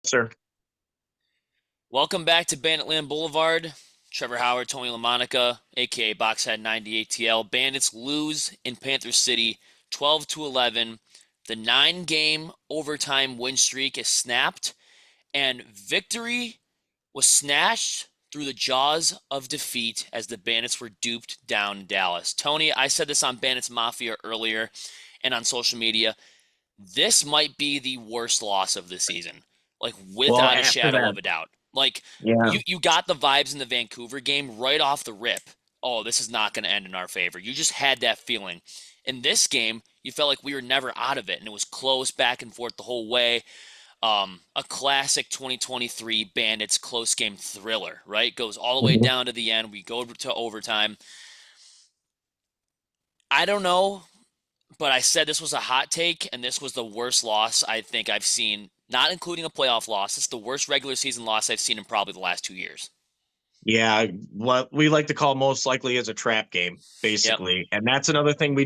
Sir. Welcome back to Banditland Boulevard. Trevor Howard, Tony LaMonica, aka Boxhead 90 ATL. Bandits lose in Panther City 12-11. The 9-game overtime win streak is snapped, and victory was snatched through the jaws of defeat as the Bandits were duped down in Dallas. Tony, I said this on Bandits Mafia earlier and on social media. This might be the worst loss of the season, like Well, without a after shadow that, of a doubt. Like yeah, you got the vibes in the Vancouver game right off the rip. Oh, this is not going to end in our favor. You just had that feeling. In this game, you felt like we were never out of it, and it was close back and forth the whole way. A classic 2023 Bandits close game thriller, right? Goes all the way mhm. down to the end. We go to overtime. I don't know, but I said this was a hot take, and this was the worst loss I think I've seen, not including a playoff loss. It's the worst regular season loss I've seen in probably the last 2 years. Yeah, what we like to call most likely is a trap game, Yep. basically. And that's another thing we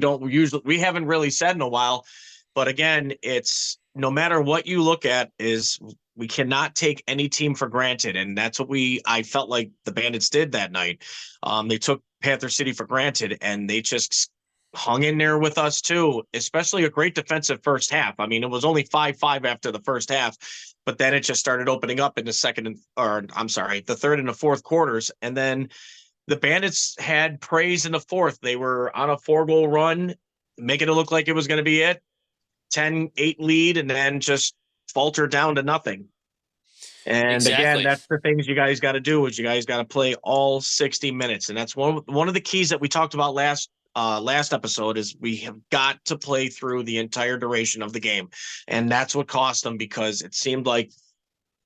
haven't really said in a while. But again, it's no matter what you look at, is we cannot take any team for granted. And that's what I felt like the Bandits did that night. They took Panther City for granted and they just hung in there with us too, especially a great defensive first half. I mean, it was only 5-5 after the first half, but then it just started opening up in the the third and the fourth quarters. And then the Bandits had praise in the fourth. They were on a 4-goal run, making it look like it was going to be it. 10-8 lead, and then just falter down to nothing. And again, Exactly. that's the things you guys got to do is you guys got to play all 60 minutes. And that's one of the keys that we talked about last episode is we have got to play through the entire duration of the game. And that's what cost them because it seemed like,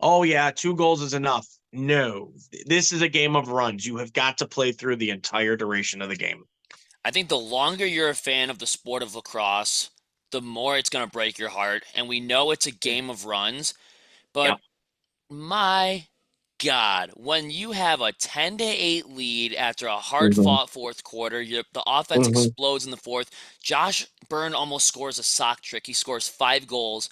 oh yeah, 2 goals is enough. No, this is a game of runs. You have got to play through the entire duration of the game. I think the longer you're a fan of the sport of lacrosse, the more it's going to break your heart. And we know it's a game of runs, but Yep. my God, when you have a 10-8 lead after a Mm-hmm. hard-fought fourth quarter, the offense Mm-hmm. explodes in the fourth. Josh Byrne almost scores a sock trick. He scores 5 goals.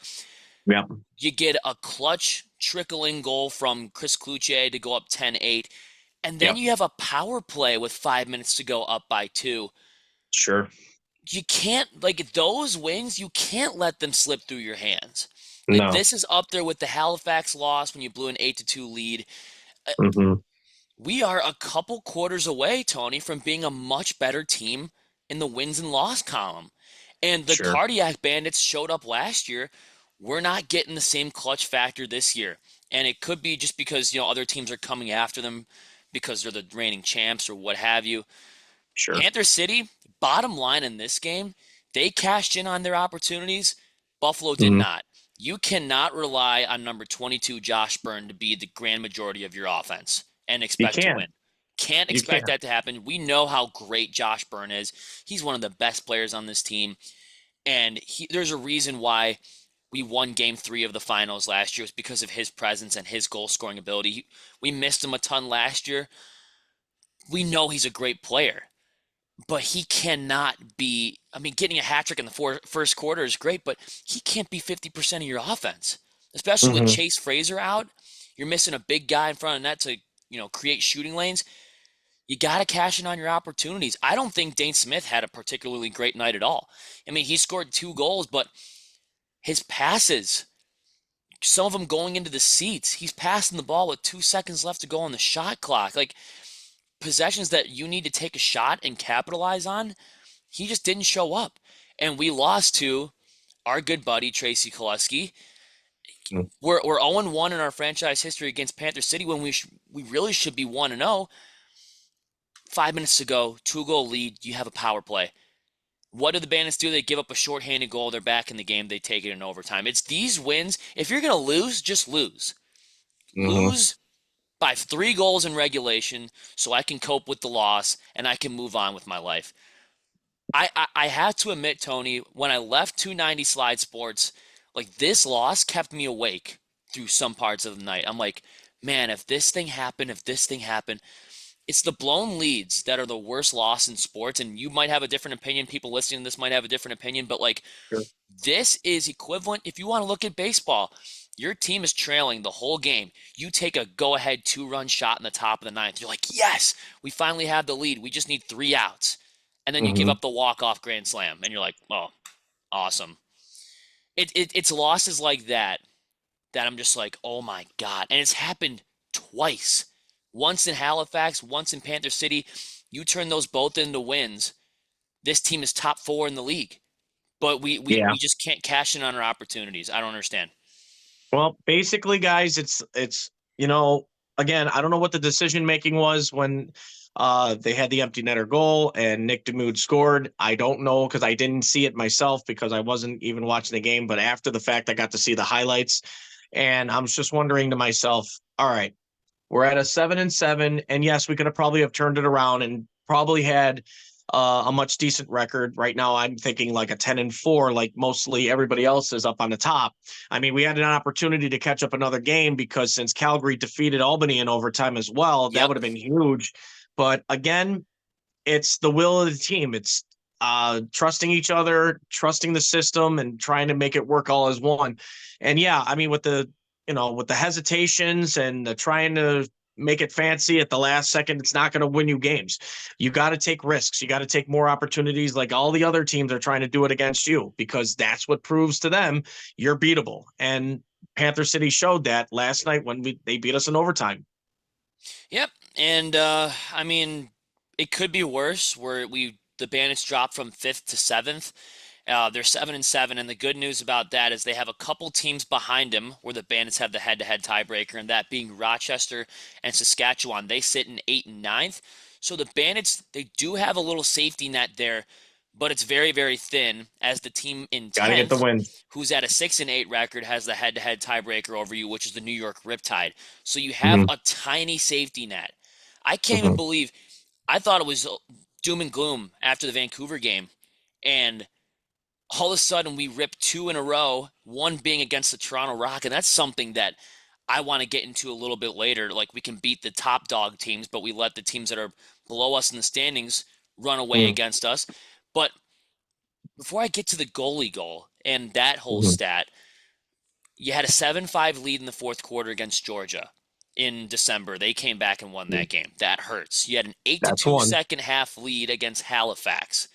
Yep. You get a clutch trickling goal from Chris Kluche to go up 10-8. And then Yep. you have a power play with 5 minutes to go up by two. Sure. You can't, like, those wins, you can't let them slip through your hands. Like, No. this is up there with the Halifax loss when you blew an 8-2 lead. Uh, Mm-hmm. We are a couple quarters away, Tony, from being a much better team in the wins and loss column. And the Sure. Cardiac Bandits showed up last year. We're not getting the same clutch factor this year. And it could be just because, other teams are coming after them because they're the reigning champs or what have you. Sure. Panther City, bottom line in this game, they cashed in on their opportunities. Buffalo did Mm-hmm. not. You cannot rely on number 22 Josh Byrne to be the grand majority of your offense and You expect to can. win. Can't You expect can. that to happen. We know how great Josh Byrne is. He's one of the best players on this team, and there's a reason why we won game 3 of the finals last year. It was because of his presence and his goal scoring ability. We missed him a ton last year. We know he's a great player, but he cannot be. I mean, getting a hat trick in the first quarter is great, but he can't be 50% of your offense, especially with Mm-hmm. Chase Fraser out. You're missing a big guy in front of net to, create shooting lanes. You got to cash in on your opportunities. I don't think Dane Smith had a particularly great night at all. I mean, he scored 2 goals, but his passes, some of them going into the seats, he's passing the ball with 2 seconds left to go on the shot clock. Like, possessions that you need to take a shot and capitalize on, he just didn't show up. And we lost to our good buddy, Tracy Koleski. We're 0-1 in our franchise history against Panther City when we really should be 1-0. 5 minutes to go, 2-goal lead, you have a power play. What do the Bandits do? They give up a shorthanded goal. They're back in the game. They take it in overtime. It's these wins. If you're going to lose, just lose. Mm-hmm. Lose by 3 goals in regulation so I can cope with the loss and I can move on with my life. I have to admit, Tony, when I left 290 Slide Sports, like this loss kept me awake through some parts of the night. I'm like, man, if this thing happened, it's the blown leads that are the worst loss in sports. And you might have a different opinion. People listening to this might have a different opinion, but like Sure. this is equivalent. If you want to look at baseball, Your team is trailing the whole game. You take a go-ahead 2-run shot in the top of the ninth. You're like, yes, we finally have the lead. We just need 3 outs. And then you give Hmm. up the walk-off grand slam, and you're like, oh, awesome. It's losses like that that I'm just like, oh my God. And it's happened twice. Once in Halifax, once in Panther City. You turn those both into wins. This team is top 4 in the league. But Yeah. we just can't cash in on our opportunities. I don't understand. Well, basically, guys, it's you know, again, I don't know what the decision making was when they had the empty netter goal and Nick Demude scored. I don't know because I didn't see it myself because I wasn't even watching the game. But after the fact, I got to see the highlights, and I'm just wondering to myself, all right, we're at a 7-7, and yes, we could have probably have turned it around and probably had a much decent record. Right now, I'm thinking like a 10-4, like mostly everybody else is up on the top. I mean, we had an opportunity to catch up another game because since Calgary defeated Albany in overtime as well, that Yep. would have been huge. But again, it's the will of the team. It's trusting each other, trusting the system, and trying to make it work all as one. And yeah, I mean, with the with the hesitations and the trying to make it fancy at the last second, it's not going to win you games. You got to take risks. You got to take more opportunities, like all the other teams are trying to do it against you, because that's what proves to them you're beatable. And Panther City showed that last night when they beat us in overtime. Yep. And I mean, it could be worse where the Bandits dropped from 5th to 7th. They're 7-7, and the good news about that is they have a couple teams behind them where the Bandits have the head-to-head tiebreaker, and that being Rochester and Saskatchewan. They sit in 8th and 9th. So the Bandits, they do have a little safety net there, but it's very, very thin, as the team in Got to get the 10th, wins. who's at a 6-8 record, has the head-to-head tiebreaker over you, which is the New York Riptide. So you have Hmm. a tiny safety net. I can't even Hmm. believe, I thought it was doom and gloom after the Vancouver game, and all of a sudden we rip 2 in a row, one being against the Toronto Rock, and that's something that I want to get into a little bit later. Like, we can beat the top dog teams, but we let the teams that are below us in the standings run away Hmm. against us. But before I get to the goalie goal and that whole Hmm. stat, you had a 7-5 lead in the fourth quarter against Georgia in December. They came back and won that game. That hurts. You had an 8 to That's 2 one. second half lead against Halifax.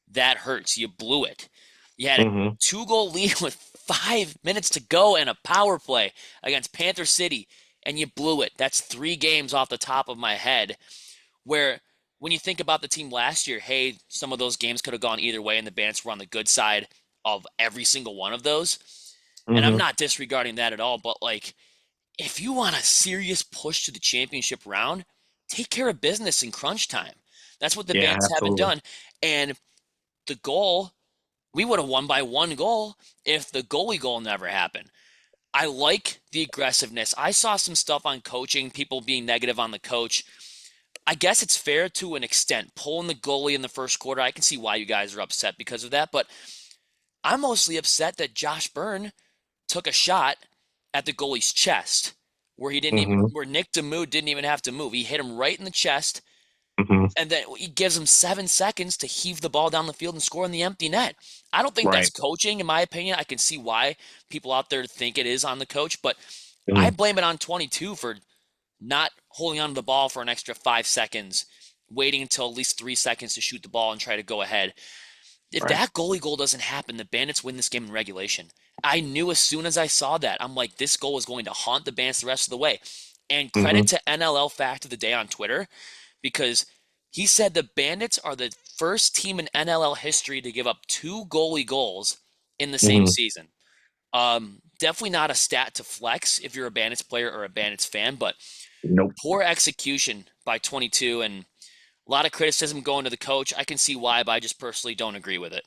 That hurts. You blew it. You had a Hmm. 2-goal lead with 5 minutes to go and a power play against Panther City, and you blew it. That's 3 games off the top of my head where, when you think about the team last year, hey, some of those games could have gone either way, and the Bandits were on the good side of every single one of those. And I'm Hmm. not disregarding that at all, but like, if you want a serious push to the championship round, take care of business in crunch time. That's what the Yeah, Bandits haven't absolutely. done. And the goal, we would have won by 1 goal if the goalie goal never happened. I like the aggressiveness. I saw some stuff on coaching, people being negative on the coach. I guess it's fair to an extent. Pulling the goalie in the first quarter, I can see why you guys are upset because of that, but I'm mostly upset that Josh Byrne took a shot at the goalie's chest where Hmm. where Nick Demude didn't even have to move. He hit him right in the chest, Hmm. and then he gives him 7 seconds to heave the ball down the field and score in the empty net. I don't think that's Right. coaching, in my opinion. I can see why people out there think it is on the coach, but I Hmm. blame it on 22 for not holding on to the ball for an extra 5 seconds, waiting until at least 3 seconds to shoot the ball and try to go ahead. If Right. that goalie goal doesn't happen, the Bandits win this game in regulation. I knew as soon as I saw that, I'm like, this goal is going to haunt the Bandits the rest of the way. And Hmm. credit to NLL Fact of the Day on Twitter, because he said the Bandits are the first team in NLL history to give up 2 goalie goals in the same Hmm. season. Definitely not a stat to flex if you're a Bandits player or a Bandits fan, but Nope. poor execution by 22, and a lot of criticism going to the coach. I can see why, but I just personally don't agree with it.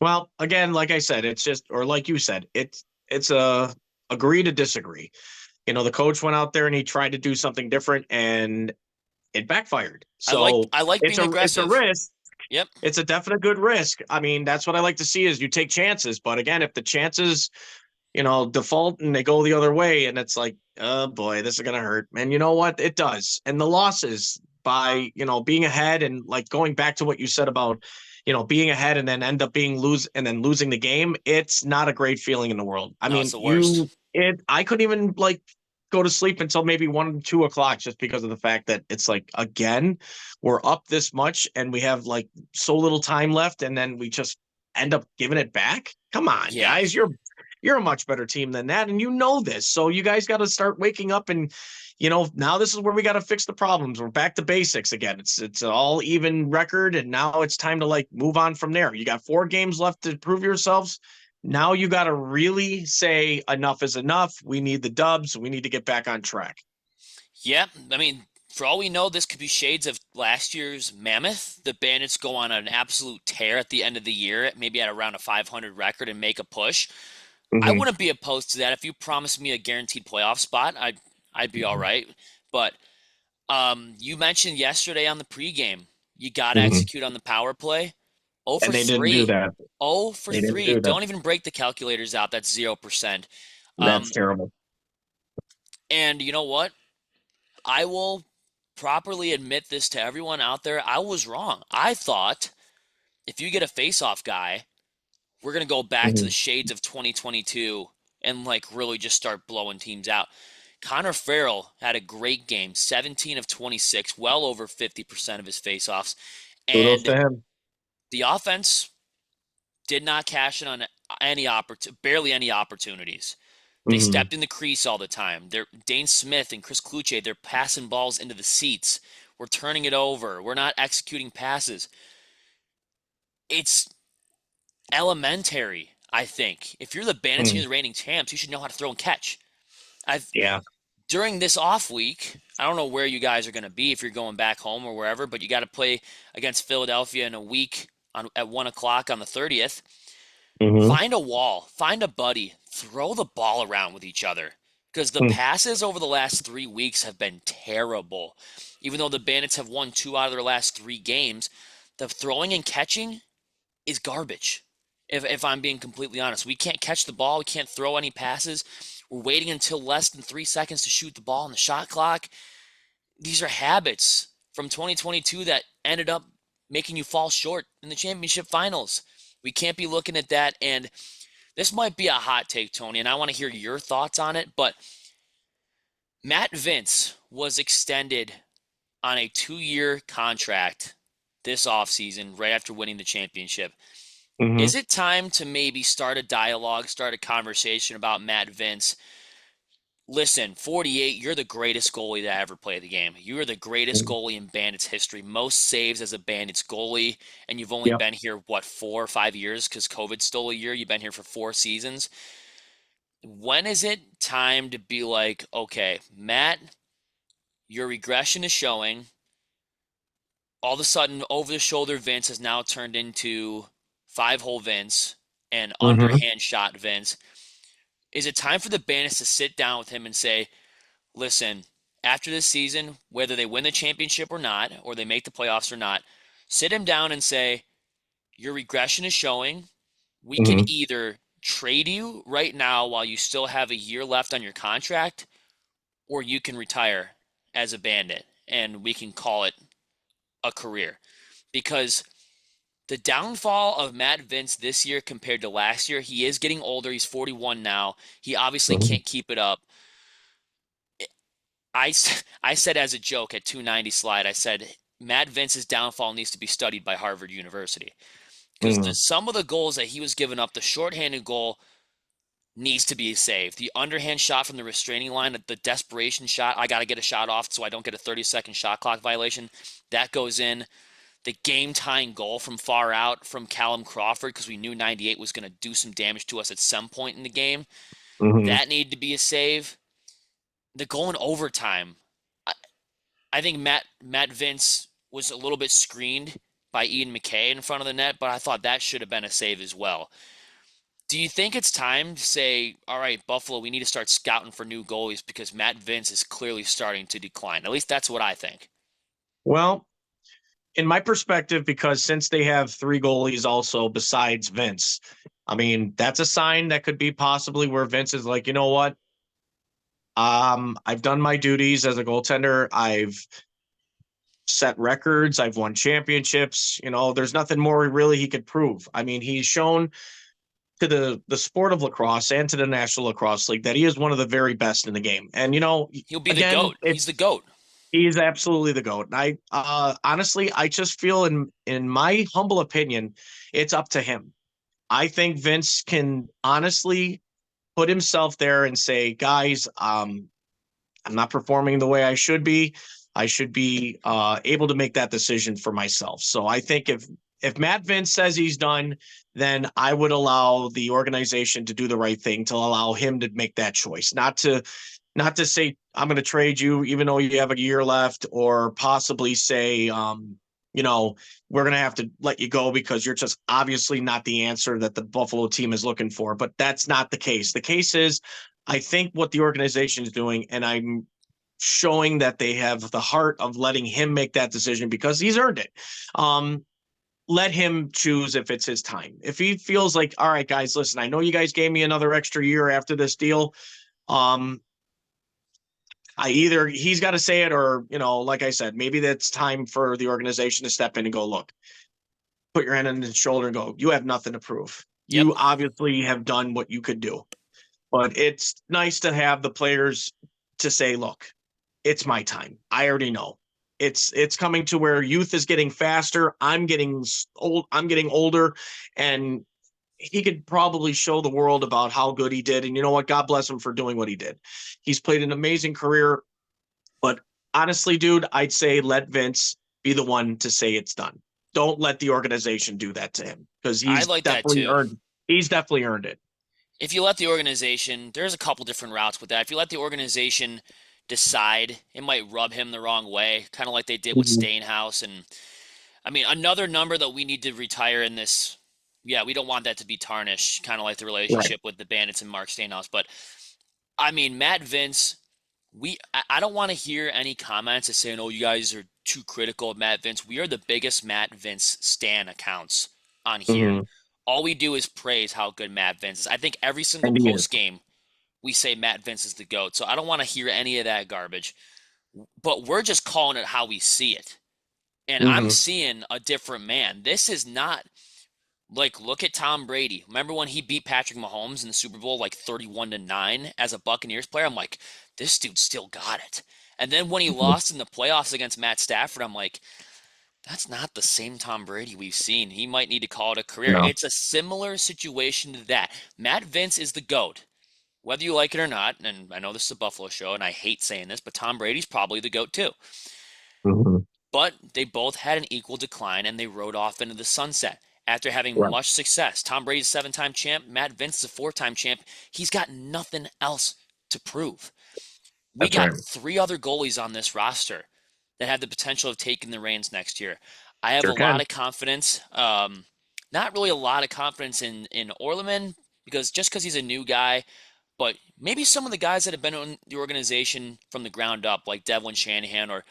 Well, again, like I said, it's just, or like you said, it's a agree to disagree. The coach went out there and he tried to do something different, and it backfired. So I like it's being a aggressive. risk. Yep. It's a definite good risk. I mean, that's what I like to see is you take chances. But again, if the chances, default and they go the other way, and it's like, oh boy, this is gonna hurt. And you know what? It does. And the losses by being ahead and like going back to what you said about being ahead and then end up being lose and then losing the game. It's not a great feeling in the world. I No, it's mean, the you worst. I couldn't even like go to sleep until maybe 1, 2 o'clock just because of the fact that it's like, again, we're up this much and we have like so little time left, and then we just end up giving it back. Come on, Yeah. guys. You're a much better team than that, and you know this. So you guys got to start waking up, and now this is where we got to fix the problems. We're back to basics again. It's all even record, and now it's time to like move on from there. You got 4 games left to prove yourselves. Now you got to really say enough is enough. We need the dubs. We need to get back on track. Yeah, I mean, for all we know, this could be shades of last year's Mammoth. The Bandits go on an absolute tear at the end of the year, maybe at around a 500 record and make a push. I Mm-hmm. wouldn't be opposed to that. If you promised me a guaranteed playoff spot, I'd be all right. But you mentioned yesterday on the pregame, you got to Mm-hmm. execute on the power play. 0 And for they didn't do 3. that. 0 for They didn't 3. do that. Don't even break the calculators out. That's 0%. That's terrible. And you know what? I will properly admit this to everyone out there. I was wrong. I thought if you get a face-off guy, we're going to go back to the Mm-hmm. shades of 2022 and like really just start blowing teams out. Connor Farrell had a great game, 17 of 26, well over 50% of his face-offs. Kudos And to him. the offense did not cash in on barely any opportunities. They Mm-hmm. stepped in the crease all the time. Dane Smith and Chris Kluche, they're passing balls into the seats. We're turning it over. We're not executing passes. It's elementary, I think. If you're the Bandits and Mm-hmm. you're the reigning champs, you should know how to throw and catch. I've Yeah. During this off week, I don't know where you guys are going to be if you're going back home or wherever, but you got to play against Philadelphia in a week at 1 o'clock on the 30th. Mm-hmm. Find a wall, find a buddy, throw the ball around with each other. Because the passes over the last 3 weeks have been terrible. Even though the Bandits have won 2 out of their last 3 games, the throwing and catching is garbage. If I'm being completely honest, we can't catch the ball. We can't throw any passes. We're waiting until less than 3 seconds to shoot the ball on the shot clock. These are habits from 2022 that ended up making you fall short in the championship finals. We can't be looking at that. And this might be a hot take, Tony, and I want to hear your thoughts on it. But Matt Vinc was extended on a 2-year contract this offseason right after winning the championship. Mm-hmm. Is it time to maybe start a dialogue, start a conversation about Matt Vinc? Listen, 48, you're the greatest goalie to ever play the game. You are the greatest goalie in Bandits history. Most saves as a Bandits goalie, and you've only Yep. been here, 4 or 5 years because COVID stole a year. You've been here for 4 seasons. When is it time to be like, okay, Matt, your regression is showing. All of a sudden, over-the-shoulder Vince has now turned into 5-hole Vince and Mm-hmm. underhand shot Vince. Is it time for the Bandits to sit down with him and say, listen, after this season, whether they win the championship or not, or they make the playoffs or not, sit him down and say, your regression is showing. We can Mm-hmm. either trade you right now while you still have a year left on your contract, or you can retire as a Bandit and we can call it a career. Because the downfall of Matt Vinc this year compared to last year, he is getting older. He's 41 now. He obviously Mm-hmm. can't keep it up. I said as a joke at 290 slide, I said Matt Vince's downfall needs to be studied by Harvard University because Mm-hmm. some of the goals that he was giving up, the shorthanded goal needs to be saved. The underhand shot from the restraining line, the desperation shot, I got to get a shot off so I don't get a 30-second shot clock violation. That goes in. The game-tying goal from far out from Callum Crawford because we knew 98 was going to do some damage to us at some point in the game. Mm-hmm. That needed to be a save. The goal in overtime, I think Matt Vinc was a little bit screened by Ian McKay in front of the net, but I thought that should have been a save as well. Do you think it's time to say, all right, Buffalo, we need to start scouting for new goalies because Matt Vinc is clearly starting to decline? At least that's what I think. Well, in my perspective, because since they have 3 goalies also besides Vince, I mean, that's a sign that could be possibly where Vince is like, you know what? I've done my duties as a goaltender. I've set records. I've won championships. There's nothing more really he could prove. I mean, he's shown to the sport of lacrosse and to the National Lacrosse League that he is one of the very best in the game. And He'll be the again, GOAT. He's the GOAT. he is absolutely the GOAT. And honestly, I just feel in my humble opinion, it's up to him. I think Vince can honestly put himself there and say, guys, I'm not performing the way I should be. I should be able to make that decision for myself. So I think if Matt Vinc says he's done, then I would allow the organization to do the right thing to allow him to make that choice, not to say I'm going to trade you even though you have a year left, or possibly say we're going to have to let you go because you're just obviously not the answer that the Buffalo team is looking for. But that's not the case. The case is, I think what the organization is doing, and I'm showing that they have the heart of letting him make that decision because he's earned it. Let him choose if it's his time. If he feels like, all right, guys, listen, I know you guys gave me another extra year after this deal. He's got to say it, or, like I said, maybe that's time for the organization to step in and go, look, put your hand on his shoulder and go, you have nothing to prove. Yep. You obviously have done what you could do. But it's nice to have the players to say, look, it's my time. I already know. It's coming to where youth is getting faster. I'm getting old. I'm getting older, and he could probably show the world about how good he did. And you know what? God bless him for doing what he did. He's played an amazing career. But honestly, dude, I'd say let Vince be the one to say it's done. Don't let the organization do that to him, because he's definitely earned it. If you let the organization, there's a couple different routes with that. If you let the organization decide, it might rub him the wrong way, kind of like they did with Stainhouse. And I mean, another number that we need to retire in this, we don't want that to be tarnished, kind of like the relationship with the Bandits and Mark Stainhouse. But I mean, Matt Vinc, I don't want to hear any comments that saying, oh, you guys are too critical of Matt Vinc. We are the biggest Matt Vinc stan accounts on here. All we do is praise how good Matt Vinc is. I think every single post game we say Matt Vinc is the GOAT. So I don't want to hear any of that garbage. But we're just calling it how we see it. And I'm seeing a different man. This is not like, look at Tom Brady. Remember when he beat Patrick Mahomes in the Super Bowl like 31-9 as a Buccaneers player? I'm like, this dude still got it. And then when he lost in the playoffs against Matt Stafford, I'm like, that's not the same Tom Brady we've seen. He might need to call it a career. No. It's a similar situation to that. Matt Vinc is the GOAT. Whether you like it or not, and I know this is a Buffalo show, and I hate saying this, but Tom Brady's probably the GOAT too. But they both had an equal decline, and they rode off into the sunset after having much success. Tom Brady's a 7-time champ. Matt Vinc is a 4-time champ. He's got nothing else to prove. We got 3 other goalies on this roster that have the potential of taking the reins next year. I have a lot of confidence. Not really a lot of confidence in Orleman, because he's a new guy. But maybe some of the guys that have been in the organization from the ground up, like Devlin Shanahan, or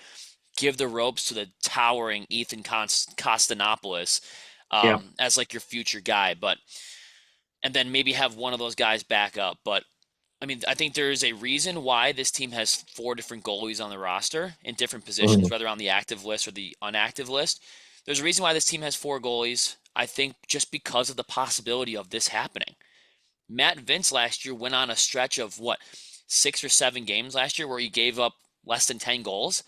give the ropes to the towering Ethan Kostonopoulos as like your future guy. And then maybe have one of those guys back up. But I mean, I think there is a reason why this team has 4 different goalies on the roster in different positions, whether on the active list or the inactive list. There's a reason why this team has 4 goalies. I think just because of the possibility of this happening. Matt Vinc last year went on a stretch of 6 or 7 games last year where he gave up less than 10 goals.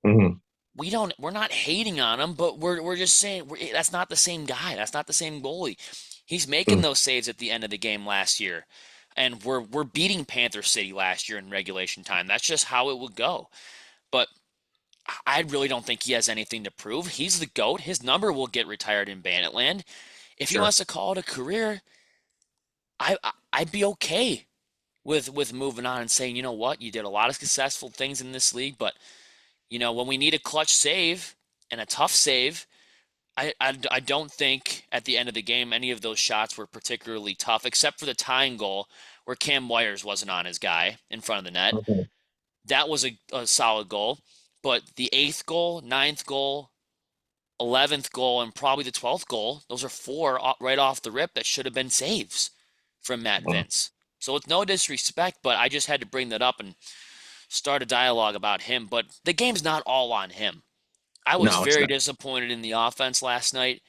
We're not hating on him, but we're just saying that's not the same guy. That's not the same goalie. He's making those saves at the end of the game last year. And we're beating Panther City last year in regulation time. That's just how it would go. But I really don't think he has anything to prove. He's the GOAT. His number will get retired in Banditland. If he wants to call it a career, I'd be okay with moving on and saying, you know what, you did a lot of successful things in this league, but when we need a clutch save and a tough save, I don't think at the end of the game any of those shots were particularly tough, except for the tying goal where Cam Wires wasn't on his guy in front of the net. That was a solid goal. But the 8th goal, 9th goal, 11th goal, and probably the 12th goal, those are 4 right off the rip that should have been saves from Matt Vinc. So with no disrespect, but I just had to bring that up and start a dialogue about him. But the game's not all on him. I was very disappointed in the offense last night.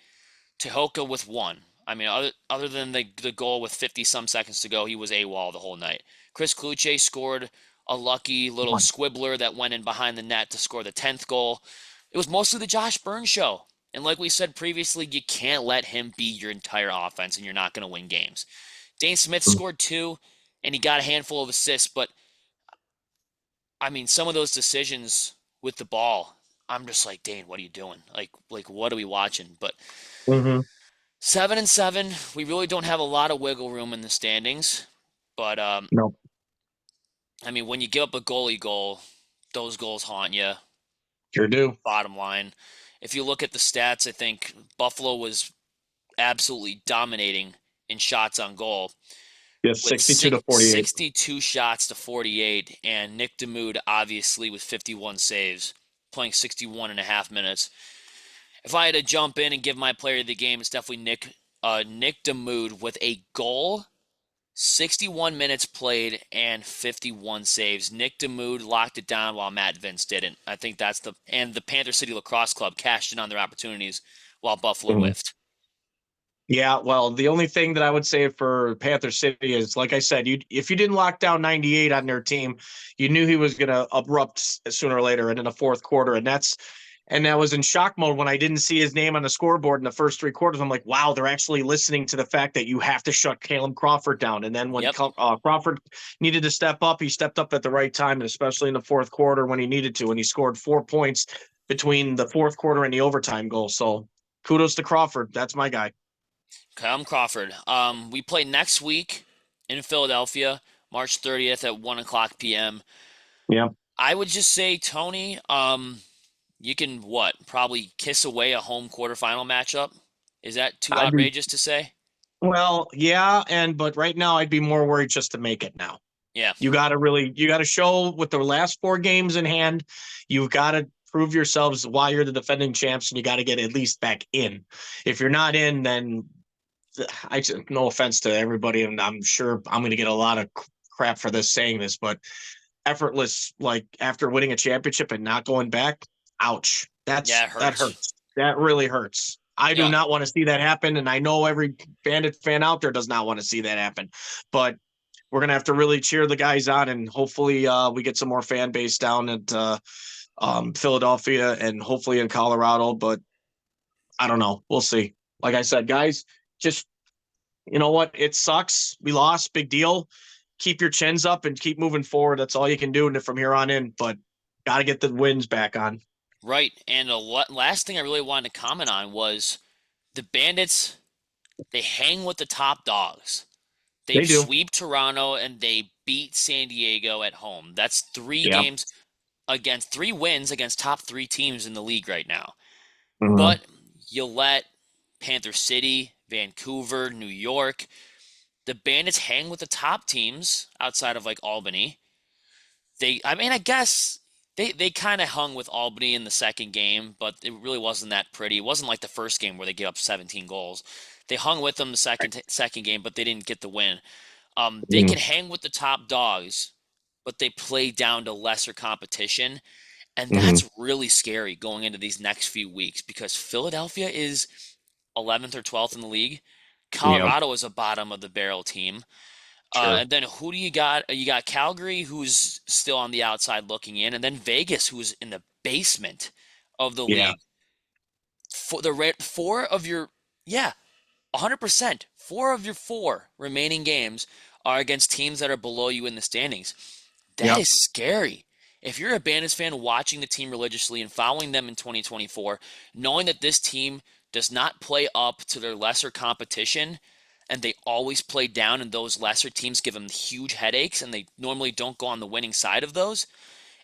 Tehoka with 1. I mean, other than the goal with 50-some seconds to go, he was AWOL the whole night. Chris Kluche scored a lucky little squibbler that went in behind the net to score the 10th goal. It was mostly the Josh Burns show. And like we said previously, you can't let him be your entire offense and you're not going to win games. Dane Smith scored 2 and he got a handful of assists, but I mean, some of those decisions with the ball, I'm just like, Dane, what are you doing? Like what are we watching? But Mm-hmm. 7-7, we really don't have a lot of wiggle room in the standings. But No, I mean, when you give up a goalie goal, those goals haunt you. sure do. Bottom line, if you look at the stats, I think Buffalo was absolutely dominating in shots on goal Yes, with 62-48. 62 shots to 48, and Nick Demude obviously with 51 saves, playing 61 and a half minutes. If I had to jump in and give my player of the game, it's definitely Nick Demude with a goal, 61 minutes played, and 51 saves. Nick Demude locked it down while Matt Vinc didn't. I think and the Panther City Lacrosse Club cashed in on their opportunities while Buffalo whiffed. Yeah, well, the only thing that I would say for Panther City is, like I said, if you didn't lock down 98 on their team, you knew he was going to erupt sooner or later and in the fourth quarter. And that was in shock mode when I didn't see his name on the scoreboard in the first 3 quarters. I'm like, wow, they're actually listening to the fact that you have to shut Caleb Crawford down. And then when Crawford needed to step up, he stepped up at the right time, and especially in the fourth quarter when he needed to, and he scored 4 points between the fourth quarter and the overtime goal. So kudos to Crawford. That's my guy. Caleb Crawford. We play next week in Philadelphia, March 30th at 1 o'clock p.m. Yeah. I would just say, Tony, you can probably kiss away a home quarterfinal matchup? Is that too outrageous to say? Well, yeah, but right now I'd be more worried just to make it now. Yeah. You got to show with the last 4 games in hand, you've got to prove yourselves why you're the defending champs, and you got to get at least back in. If you're not in, then no offense to everybody, and I'm sure I'm going to get a lot of crap for saying this, but effortless, like after winning a championship and not going back, ouch. That hurts. That really hurts. I do not want to see that happen, and I know every Bandit fan out there does not want to see that happen. But we're going to have to really cheer the guys on, and hopefully we get some more fan base down at Philadelphia and hopefully in Colorado. But I don't know. We'll see. Like I said, guys, just, you know what? It sucks. We lost. Big deal. Keep your chins up and keep moving forward. That's all you can do from here on in. But got to get the wins back on. Right. And the last thing I really wanted to comment on was the Bandits, they hang with the top dogs. They sweep Toronto and they beat San Diego at home. That's 3 games against 3 wins against top 3 teams in the league right now. Mm-hmm. But you let Panther City, Vancouver, New York, the Bandits hang with the top teams outside of like Albany. I guess they kind of hung with Albany in the second game, but it really wasn't that pretty. It wasn't like the first game where they gave up 17 goals. They hung with them the second game, but they didn't get the win. They can hang with the top dogs, but they play down to lesser competition. And that's really scary going into these next few weeks because Philadelphia is 11th or 12th in the league. Colorado is a bottom of the barrel team. Sure. And then who do you got? You got Calgary, who's still on the outside looking in, and then Vegas, who's in the basement of the league. For the 4 of your 100%. 4 of your 4 remaining games are against teams that are below you in the standings. That is scary. If you're a Bandits fan watching the team religiously and following them in 2024, knowing that this team does not play up to their lesser competition and they always play down and those lesser teams give them huge headaches and they normally don't go on the winning side of those,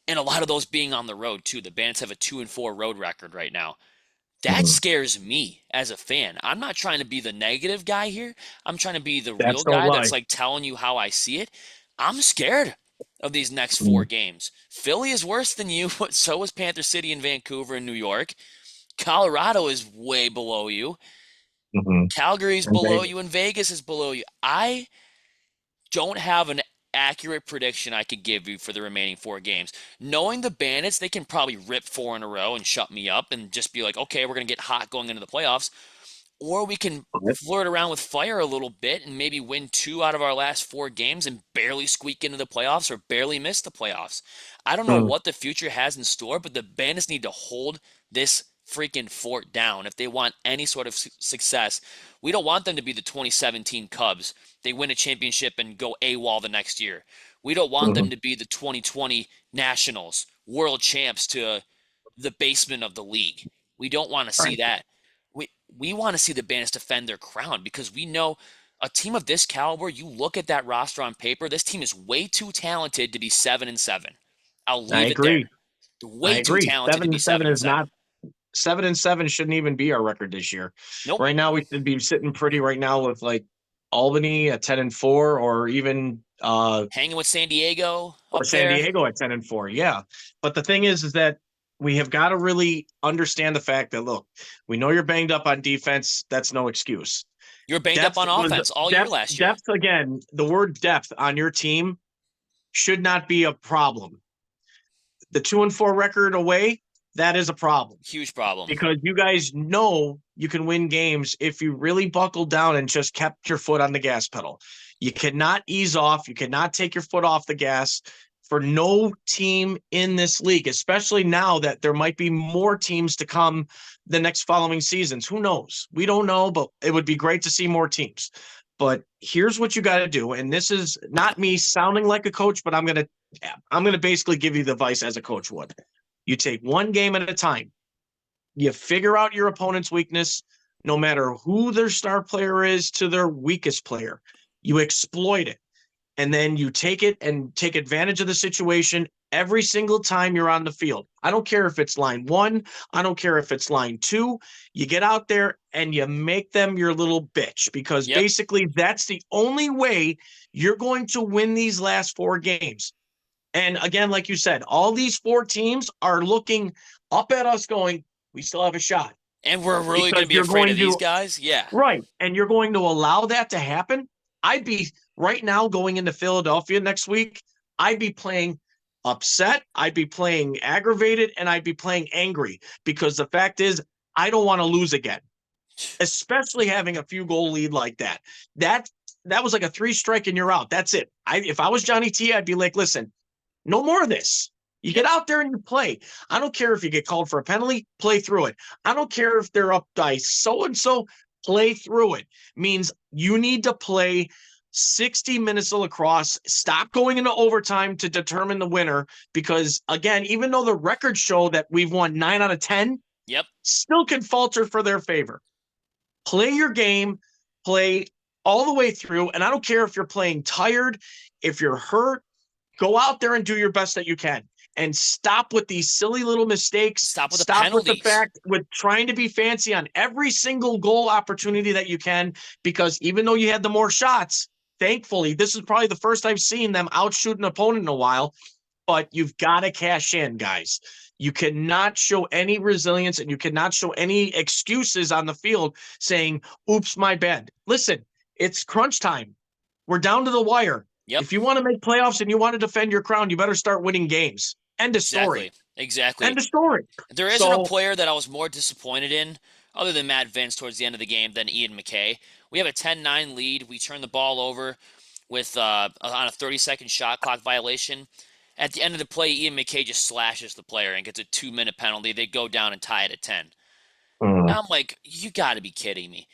and a lot of those being on the road too. The Bandits have a 2-4 road record right now. That scares me as a fan. I'm not trying to be the negative guy here. I'm trying to be the real guy that's like telling you how I see it. I'm scared of these next 4 games. Philly is worse than you, but so is Panther City and Vancouver and New York. Colorado is way below you. Calgary's below you and Vegas is below you. I don't have an accurate prediction I could give you for the remaining 4 games. Knowing the Bandits, they can probably rip 4 in a row and shut me up and just be like, okay, we're going to get hot going into the playoffs. or we can But, flirt around with fire a little bit and maybe win 2 out of our last 4 games and barely squeak into the playoffs or barely miss the playoffs. I don't know mm, what the future has in store, but the Bandits need to hold this freaking fort down if they want any sort of success. We don't want them to be the 2017 Cubs. They win a championship and go AWOL the next year. We don't want them mhm, to be the 2020 Nationals, world champs to the basement of the league. We don't want to see right. that. We want to see the Bandits defend their crown because we know a team of this caliber, you look at that roster on paper, this team is way too talented to be 7-7. I'll I leave it there. agree. They're I way too agree. talented to Seven be to seven seven and is seven. not 7-7 shouldn't even be our record this year. Nope. Right now, we should be sitting pretty right now with like Albany at 10-4, or even Hanging with San Diego or up San there. Diego at 10-4. Yeah. But the thing is that we have got to really understand the fact that, look, we know you're banged up on defense. That's no excuse. You're banged up Depth on was offense all year last year. depth again. The word depth on your team should not be a problem. The 2-4 record away, that is a problem Huge problem. because you guys know you can win games if you really buckled down and just kept your foot on the gas pedal. You cannot ease off. You cannot take your foot off the gas for no team in this league, especially now that there might be more teams to come the next following seasons. Who knows? We don't know, but it would be great to see more teams. But here's what you got to do. And this is not me sounding like a coach, but I'm going to basically give you the advice as a coach would. You take one game at a time. You figure out your opponent's weakness, no matter who their star player is to their weakest player. You exploit it. And then you take it and take advantage of the situation every single time you're on the field. I don't care if it's line 1. I don't care if it's line 2. You get out there and you make them your little bitch, because Yep. basically that's the only way you're going to win these last 4 games. And again, like you said, all these 4 teams are looking up at us going, we still have a shot. And we're really Because going to be you're afraid of going these to, guys? Yeah. right, and you're going to allow that to happen. I'd be right now going into Philadelphia next week. I'd be playing upset. I'd be playing aggravated, and I'd be playing angry, because the fact is, I don't want to lose again, especially having a few goal lead like that. That was like a 3 strike and you're out. That's it. If I was Johnny T, I'd be like, listen, no more of this. You Yep. get out there and you play. I don't care if you get called for a penalty, play through it. I don't care if they're up by so-and-so, play through it. Means you need to play 60 minutes of lacrosse. Stop going into overtime to determine the winner, because, again, even though the records show that we've won 9 out of 10, Yep. still can falter for their favor. Play your game, play all the way through, and I don't care if you're playing tired, if you're hurt, go out there and do your best that you can. And stop with these silly little mistakes. Stop with the Stop with the penalties. fact with trying to be fancy on every single goal opportunity that you can, because even though you had the more shots, thankfully, this is probably the first I've seen them outshoot an opponent in a while, but you've got to cash in, guys. You cannot show any resilience, and you cannot show any excuses on the field saying, oops, my bad. Listen, it's crunch time. We're down to the wire. Yep. If you want to make playoffs and you want to defend your crown, you better start winning games. End of story. Exactly. End of story. There isn't a player that I was more disappointed in, other than Matt Vinc towards the end of the game, than Ian McKay. We have a 10-9 lead. We turn the ball over with on a 30-second shot clock violation. At the end of the play, Ian McKay just slashes the player and gets a 2-minute penalty. They go down and tie it at 10. I'm like, you got to be kidding me.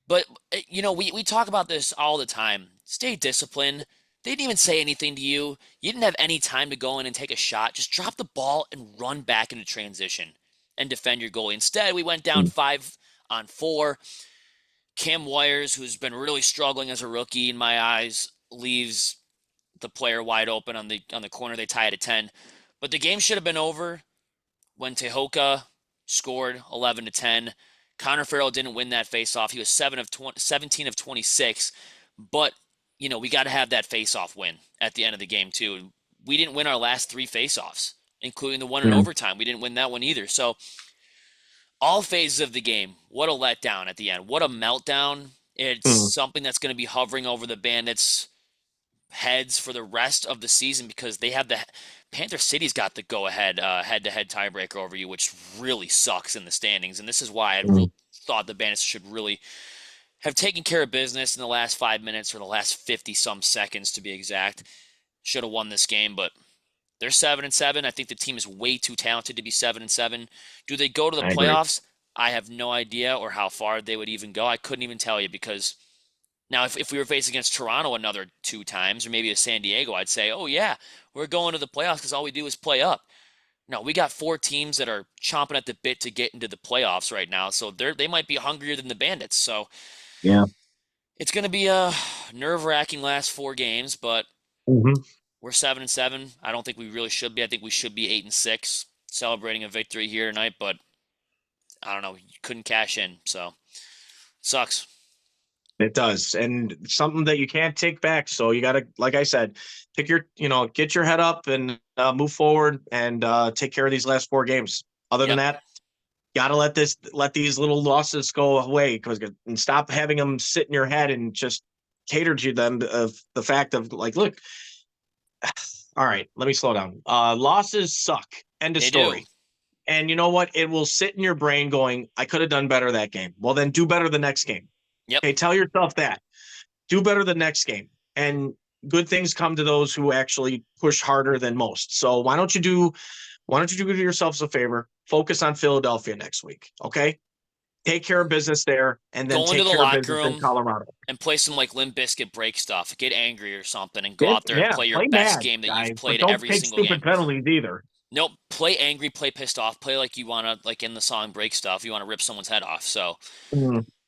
But, we talk about this all the time. Stay disciplined. They didn't even say anything to you. You didn't have any time to go in and take a shot. Just drop the ball and run back into transition and defend your goalie. Instead, we went down 5-on-4. Cam Wires, who's been really struggling as a rookie in my eyes, leaves the player wide open on the corner. They tie it at 10. But the game should have been over when Tehoka scored 11-10. Connor Farrell didn't win that faceoff. He was 17 of 26. But, we got to have that faceoff win at the end of the game, too. We didn't win our last 3 faceoffs, including the one in overtime. We didn't win that one either. So all phases of the game, what a letdown at the end. What a meltdown. It's something that's going to be hovering over the Bandits' heads for the rest of the season, because they have Panther City's got the go-ahead head-to-head tiebreaker over you, which really sucks in the standings. And this is why I'd thought the Bandits should really have taken care of business in the last 5 minutes or the last 50-some seconds to be exact. Should have won this game, but they're 7-7. I think the team is way too talented to be 7-7. Do they go to the I agree. playoffs? I have no idea, or how far they would even go. I couldn't even tell you, because now if we were faced against Toronto another 2 times, or maybe a San Diego, I'd say, oh yeah, we're going to the playoffs because all we do is play up. No, we got 4 teams that are chomping at the bit to get into the playoffs right now, so they might be hungrier than the Bandits. So Yeah. it's going to be a nerve-wracking last 4 games, but Mm-hmm. we're 7-7. I don't think we really should be. I think we should be 8-6, celebrating a victory here tonight, but I don't know. You couldn't cash in, so sucks. It does, and something that you can't take back. So you got to, like I said, pick your, get your head up and move forward and take care of these last 4 games. Other than Yep. that, got to let these little losses go away, and stop having them sit in your head and just cater to them of the fact of like, look, all right, let me slow down. Losses suck. End of They story. do. And you know what? It will sit in your brain going, I could have done better that game. Well, then do better the next game. Yep. Okay, tell yourself that. Do better the next game. And good things come to those who actually push harder than most. So why don't you do yourselves a favor? Focus on Philadelphia next week. Okay? Take care of business there, and then Go into take the care of locker business in room Colorado. and play some like Limp Bizkit break stuff. Get angry or something and go out there and Yeah, play your play best mad, game that guys, you've but played don't every take single game. stupid penalties either. Nope. Play angry, play pissed off, play like you want to, like in the song break stuff, you want to rip someone's head off. So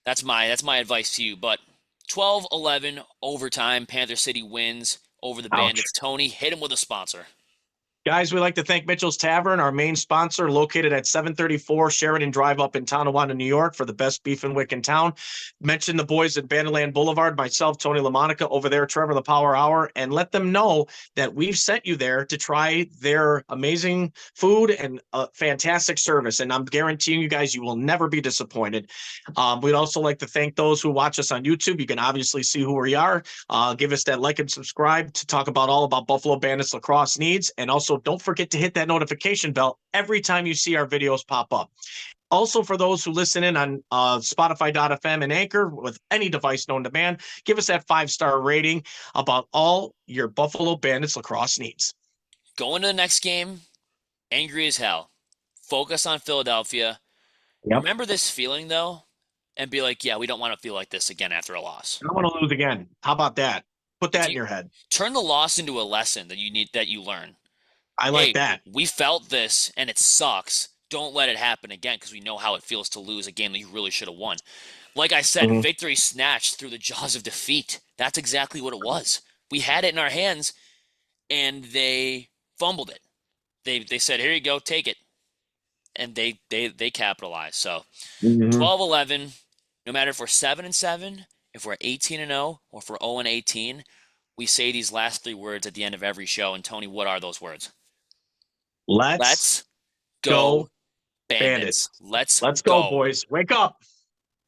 that's my advice to you. But 12-11 overtime, Panther City wins over the Ouch. Bandits. Tony, hit him with a sponsor. Guys, we'd like to thank Mitchell's Tavern, our main sponsor, located at 734 Sheridan Drive up in Tonawanda, New York, for the best beef and wick in town. Mention the boys at Banditland Boulevard, myself, Tony LaMonica, over there, Trevor the Power Hour, and let them know that we've sent you there to try their amazing food and fantastic service. And I'm guaranteeing you guys, you will never be disappointed. We'd also like to thank those who watch us on YouTube. You can obviously see who we are. Give us that like and subscribe to talk about all about Buffalo Bandits lacrosse needs. And also, don't forget to hit that notification bell every time you see our videos pop up. Also, for those who listen in on Spotify.fm and Anchor with any device known to man, give us that 5-star rating about all your Buffalo Bandits lacrosse needs. Go into the next game, angry as hell. Focus on Philadelphia. Yep. Remember this feeling, though, and be like, yeah, we don't want to feel like this again after a loss. I don't want to lose again. How about that? Put that in your head. Turn the loss into a lesson that you learn. I like that. We felt this, and it sucks. Don't let it happen again, because we know how it feels to lose a game that you really should have won. Like I said, victory snatched through the jaws of defeat. That's exactly what it was. We had it in our hands, and they fumbled it. They said, here you go, take it. And they capitalized. So 12-11, no matter if we're 7-7, if we're 18-0, or if we're 0-18, we say these last 3 words at the end of every show. And Tony, what are those words? Let's go Bandits. Let's Let's go, boys. Wake up.